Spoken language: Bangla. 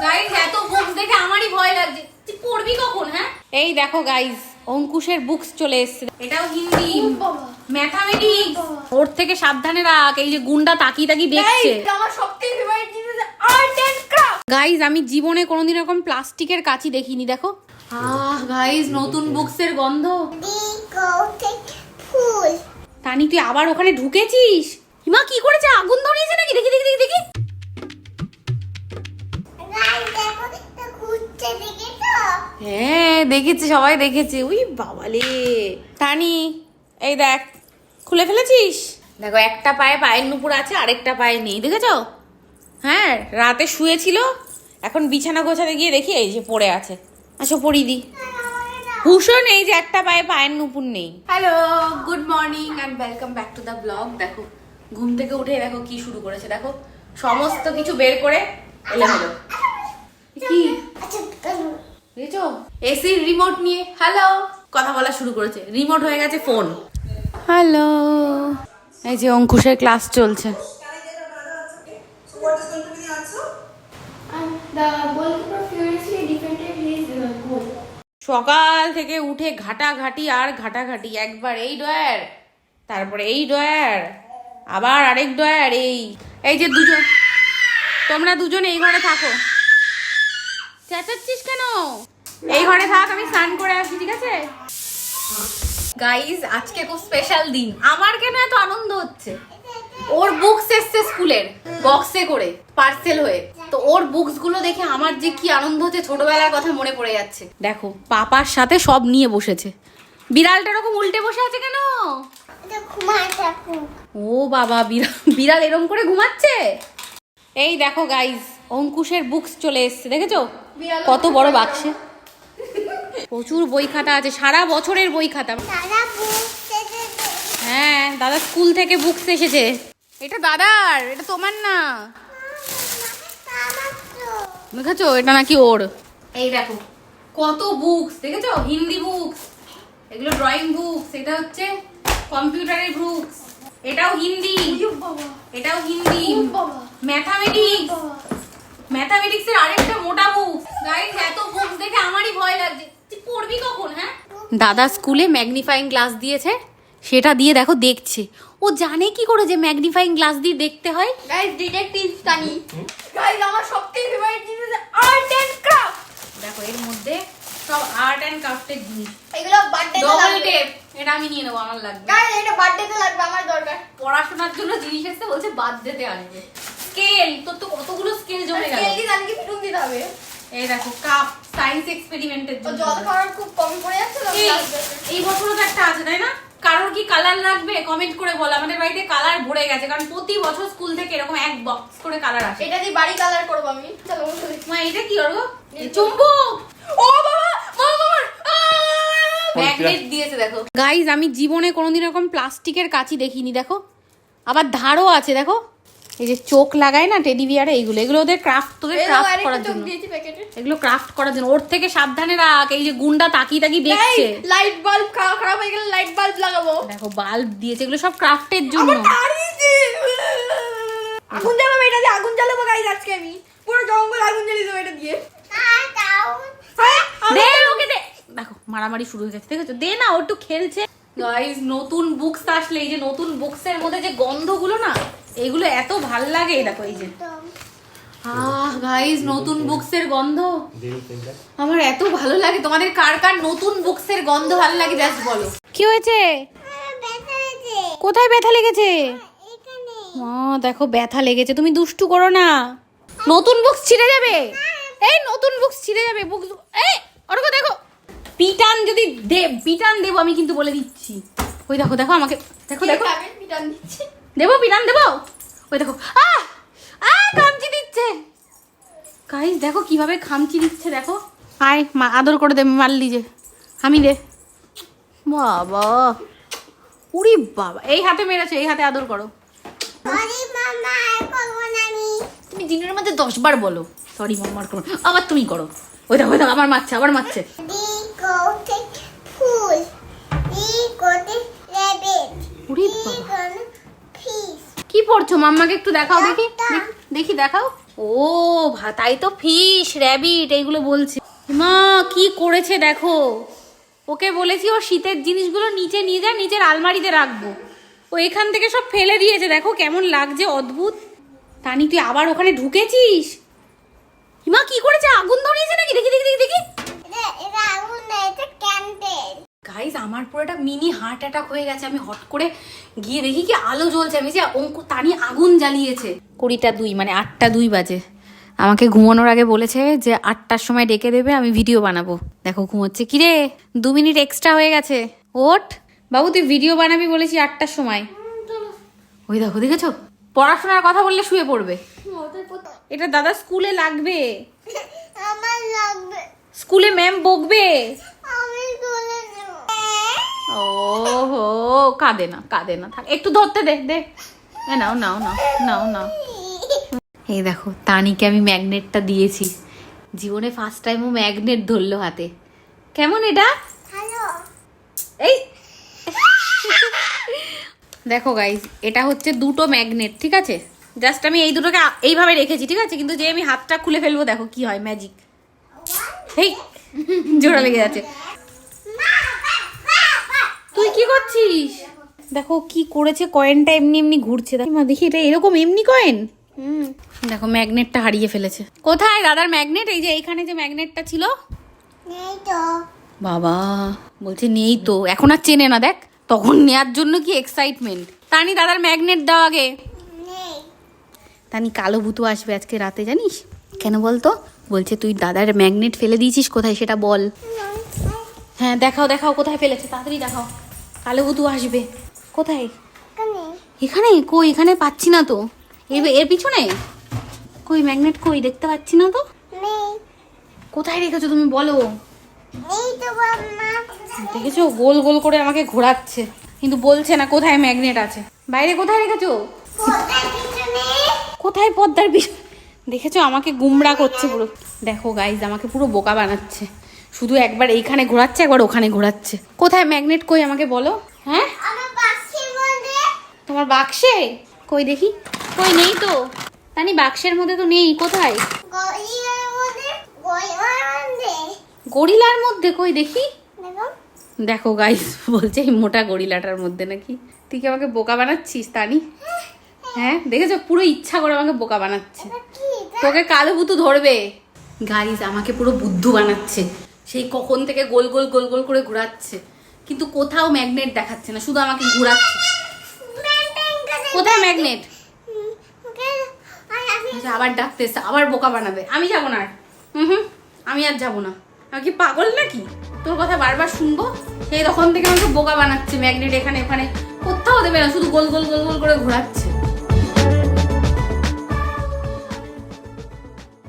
গাইস এত বুকস দেখে আমারই ভয় লাগছে। তুই পড়বি কখন? হ্যাঁ এই দেখো গাইস অঙ্কুশের বুকস চলে এসেছে। এটাও হিন্দি, ম্যাথামেটিক্স। ওর থেকে সাবধানে রাখ, এই যে গুন্ডা তাকিয়ে তাকিয়ে দেখছে। আমার সবথেকে ফেভারিট জিনিস আর্ট এন্ড ক্রাফট। গাইস আমি জীবনে কোনোদিন এরকম প্লাস্টিকের কাঁচি দেখিনি। দেখো গাইস নতুন বুকসের গন্ধ। ফুল তানি তুই আবার ওখানে ঢুকেছিস? হিমা কি করেছে? আগুন ধরিয়েছে নাকি? দেখি দেখি দেখি দেখি। হ্যাঁ দেখেছি, সবাই দেখেছে। উই বাবালে তানি এই দেখ খুলে ফেলেছিস। দেখো একটা পায়ে পায়ের নুপুর আছে, আরেকটা পায়ে নেই, দেখেছো? হ্যাঁ রাতে শুয়েছিল, এখন বিছানা গোছাতে গিয়ে দেখি এই যে পড়ে আছে। আসো পড়িয়ে দি। ভূষণ এই যে একটা পায়ে পায়ের নুপুর নেই। Hello good morning and welcome back to the blog. দেখো ঘুম থেকে উঠে দেখো কি শুরু করেছে। দেখো সমস্ত কিছু বের করে এলোমেলো। কি দেখছো? এসির রিমোট নিয়ে হ্যালো কথা বলা শুরু করেছে। রিমোট হয়ে গেছে ফোন। হ্যালো এই যে অঙ্কুশের ক্লাস চলছে। সকাল থেকে উঠে ঘাটাঘাটি আর ঘাটাঘাটি। একবার এই ডয়ার, তারপরে এই ডয়ার, আবার আরেক ডয়ার। এই যে দুজন, তোমরা দুজন এই ঘরে থাকো। চেঁচাচ্ছিস কেন? এই ঘরে থাক, আমি স্নান করে আসি, ঠিক আছে? গাইজ আজকে খুব স্পেশাল দিন। আমার কেন এত আনন্দ হচ্ছে? ওর বুকস এসছে স্কুলের বক্সে করে, পার্সেল হয়ে। তো ওর বুকস গুলো দেখে আমার যে কি আনন্দ হচ্ছে, ছোটবেলার কথা মনে পড়ে যাচ্ছে। দেখো পাপার সাথে সব নিয়ে বসেছে। বিড়ালটা এরকম উল্টে বসে আছে কেন? ও বাবা, বিড়াল এরকম করে ঘুমাচ্ছে। এই দেখো গাইজ অঙ্কুশের বুকস চলে এসছে, দেখেছো? কত বড় বাক্সে প্রচুর বই খাতা আছে, সারা বছরের বই খাতা। হ্যাঁ দাদা স্কুল থেকে বুকস এসেছে। এটা দাদার, এটা তোমার না। দেখেছো এটা নাকি ওর। এই দেখো কত বুকস, দেখেছো? হিন্দি বুকস, এগুলো ড্রয়িং বুকস, এটা হচ্ছে কম্পিউটারের বুকস, এটাও হিন্দি, এটাও হিন্দি। ম্যাথামেটিক্স, ম্যাথামেটিক্সের আরেকটা মোটা বুক। গাইস এত বুক দেখে আমারই ভয় লাগছে। তুই পড়বি কখন? হ্যাঁ দাদা স্কুলে ম্যাগনিফাইং গ্লাস দিয়েছে, সেটা দিয়ে দেখো দেখছে। ও জানে কি করে যে ম্যাগনিফাইং গ্লাস দিয়ে দেখতে হয়? গাইস ডিটেকটিভ তানি। গাইস আমার সবথেকে ফেভারিট জিনিস আর্ট এন্ড ক্রাফট। দেখো এর মধ্যে সব আর্ট এন্ড ক্রাফটের জিনিস। এগুলো বার্থডে তে ডবল লাগবে। টেপ, এটা আমি নিয়ে নেবো, আমার লাগবে। গাইস এটা বার্থডে তে লাগবে, আমার দরকার। পড়াশোনার জন্য জিনিস এসে বলছে বার্থডেতে আনবে। স্কেল, তোর তো কতগুলো স্কেল জমে গেল। স্কেল দিয়ে তানিকে ফিটুন দিতে হবে। এই দেখো কাপ, সায়েন্স এক্সপেরিমেন্টের ও জন্য। জল খাওয়ার খুব কম পড়ে যাচ্ছে তো। এই বছরও তো একটা আছে তাই না? কারোর কি কালার লাগবে কমেন্ট করে বল। আমাদের বাড়িতে কালার ভরে গেছে, কারণ প্রতি বছর স্কুল থেকে এরকম এক বক্স করে কালার আসে। এটা দিয়ে বাড়ি কালার করব আমি। চলো চলো। মা এটা কি ওর? চুম্বক। ও বাবা, মামার ম্যাগনেট দিয়েছে দেখো। গাইস আমি জীবনে কোনোদিন এরকম প্লাস্টিকের কাঁচি দেখিনি। দেখো আবার ধারও আছে। দেখো এই যে চোখ লাগায় না টেডি বিয়ারে, এইগুলো এগুলো ওদের ক্রাফট, তোদের ক্রাফট করার জন্য। এগুলো ক্রাফট করার জন্য। ওর থেকে সাবধানে রাখ, এই যে গুন্ডা তাকিয়ে তাকিয়ে দেখছে। লাইট বাল্ব খারাপ হয়ে গেলে লাইট বাল্ব লাগাবো। দেখো বাল্ব দিয়েছে, এগুলো সব ক্রাফটের জন্য। আগুন জ্বালাবো, এটা দিয়ে আগুন জ্বালাবো গাইস আজকে আমি। পুরো জঙ্গল আগুন জ্বালিয়ে দেবো এটা দিয়ে। দে ওকে দে। দেখো মারামারি শুরু হয়ে গেছে, দেখেছো? দে না, ও একটু খেলছে। গাইস নতুন বুকস আসলে এই যে নতুন বুকসের মধ্যে যে গন্ধগুলো না, এগুলো এত ভাল লাগে। দেখো এই যে গাইস নতুন বুকসের গন্ধ আমার এত ভালো লাগে। তোমাদের কার কার নতুন বুকসের গন্ধ ভালো লাগে জাস্ট বলো। কি হয়েছে? কোথায় ব্যথা লেগেছে? দেখো ব্যথা লেগেছে, তুমি দুষ্টু করো না। নতুন বুকস ছিঁড়ে যাবে। এই নতুন বুকস ছিঁড়ে যাবে। বুকস এই ওরকো দেখো, পিটান যদি পিটান দেবো আমি কিন্তু বলে দিচ্ছি। ওই দেখো দেখো আমাকে, দেখো দেখো পিটান দিচ্ছি। দেবো পিটান দেবো। ওই দেখো খামচি দিচ্ছে। গাইস দেখো কিভাবে খামচি দিচ্ছে। দেখো আয় মা আদর করে দে, মারলি যে আমি দে। বাবা উরি বাবা, এই হাতে মেরেছে, এই হাতে আদর করো। তুমি দিনের মধ্যে 10 বার বলো সরি মাম্মার করো, আবার তুমি করো। ওই দেখো আবার মারছে, আবার মারছে। কি পড়ছো? মাম্মাকে একটু দেখাও দেখি, দেখি দেখাও। ও তাই তো ফিশ র্যাবিট এইগুলো বলছে। মা কি করেছে দেখো, ওকে বলেছি ও শীতের জিনিসগুলো নিচে নিয়ে যা, নিচের আলমারিতে রাখবো, ও এখান থেকে সব ফেলে দিয়েছে। দেখো কেমন লাগছে, অদ্ভুত। তানি তুই আবার ওখানে ঢুকেছিস? হিমা কি করেছে, আগুন ধরিয়েছে নাকি? দেখি দেখি দেখি দেখি। গাইস আমার পুরো একটা মিনি হার্ট অ্যাটাক হয়ে গেছে। আমি হট করে গিয়ে দেখি কি আলো জ্বলছে, আমি যে তানি আগুন জ্বালিয়েছে। 2:02 মানে 8:02 বাজে। আমাকে ঘুমানোর আগে বলেছে যে 8টার সময় ডেকে দেবে, আমি ভিডিও বানাবো। দেখো ঘুমোচ্ছে। কিরে 2 মিনিট এক্সট্রা হয়ে গেছে, ওঠ বাবু, তুই ভিডিও বানাবি বলেছি 8টার সময়। ওই দেখো, দেখেছো পড়াশোনার কথা বললে শুয়ে পড়বে। এটা দাদা স্কুলে লাগবে, আমার লাগবে, স্কুলে ম্যাম বকবে। আমি স্কুলে যাব। ওহো কাঁদে না কাঁদে না, থাক একটু ধরতে দে দে। নাও নাও নাও নাও নাও। এই দেখো তানিকে আমি ম্যাগনেটটা দিয়েছি, জীবনে ফার্স্ট টাইম ও ম্যাগনেট ধরলো হাতে। কেমন এটা? হ্যালো, এই দেখো গাইস, এটা হচ্ছে 2টো ম্যাগনেট, ঠিক আছে? জাস্ট আমি এই দুটোকে এইভাবে রেখেছি, ঠিক আছে? কিন্তু যে আমি হাতটা খুলে ফেলবো দেখো কি হয়, ম্যাজিক। হেই জোড়া লেগে যাচ্ছে। তুই কি করছিস? দেখো কি করেছে, কয়েনটা এমনি এমনি ঘুরছে। দেখি এটা এরকম এমনি কয়েন। দেখো ম্যাগনেটটা হারিয়ে ফেলেছে। কোথায় দাদার ম্যাগনেট? এই যে এইখানে যে ম্যাগনেটটা ছিল। নেই তো। বাবা বলছে নেই তো, এখন আর চেনে না। দেখ তখন নেয়ার জন্য কি এক্সাইটমেন্ট। তানি দাদার ম্যাগনেট দাও আগে। নেই। তানি কালো ভূতু আসবে আজকে রাতে, জানিস কেন বলতো? বলছে তুই দাদার ম্যাগনেট ফেলে দিয়েছিস, কোথায় সেটা বল। হ্যাঁ দেখাও দেখাও, কোথায় ফেলেছে তাড়াতাড়ি দেখাও। কালো ভূতু আসবে। কোথায়? এখানে কই? এখানে পাচ্ছি না তো। এর পিছনে কই ম্যাগনেট? কই দেখতে পাচ্ছি না তো। নেই। কোথায় রেখেছো তুমি বলো? নেই তো বাবা। দেখেছো গোল গোল করে আমাকে ঘোরাচ্ছে, কিন্তু বলছে না কোথায় ম্যাগনেট আছে। বাইরে কোথায় রেখেছো? কোথায় পিছনে? কোথায় পর্দার পিছনে? দেখেছো আমাকে গুমরা করছে পুরো। দেখো গাইজ আমাকে পুরো বোকা বানাচ্ছে, শুধু একবার এইখানে ঘোরাচ্ছে একবার ওখানে ঘোরাচ্ছে। কোথায় ম্যাগনেট কই আমাকে বলো। হ্যাঁ আমার বাক্সের মধ্যে। তোমার বাক্সে? কই দেখি, কই নেই তো। তানি বাক্সের মধ্যে তো নেই, কোথায়? গড়িয়ার মধ্যে। গড়িয়ার মধ্যে। গরিলার মধ্যে? কই দেখি। দেখো। দেখো গাইস বলছে এই মোটা গরিলাটার মধ্যে নাকি। তুই কি আমাকে বোকা বানাচ্ছিস তানি? হ্যাঁ দেখেছো পুরো ইচ্ছা করে আমাকে বোকা বানাচ্ছে। কি? তোকে কালো ভূতু ধরবে। গাইস আমাকে পুরো বুদ্ধু বানাচ্ছে, সেই কখন থেকে গোল গোল গোল গোল করে ঘোরাচ্ছে, কিন্তু কোথাও ম্যাগনেট দেখাচ্ছে না, শুধু আমাকে ঘোরাচ্ছে। কোথায় ম্যাগনেট? আচ্ছা, আবার ডাকতে এসে আবার বোকা বানাবে। আমি যাবো না আর। আমি আর যাবো না। আমি কি পাগল নাকি তোর কথা বারবার শুনবো? সেই তখন থেকে আমাকে বোকা বানাচ্ছে, ম্যাগনেট এখানে ওখানে কোথাও দেবে না, শুধু গোল গোল গোল গোল করে ঘোরাচ্ছে।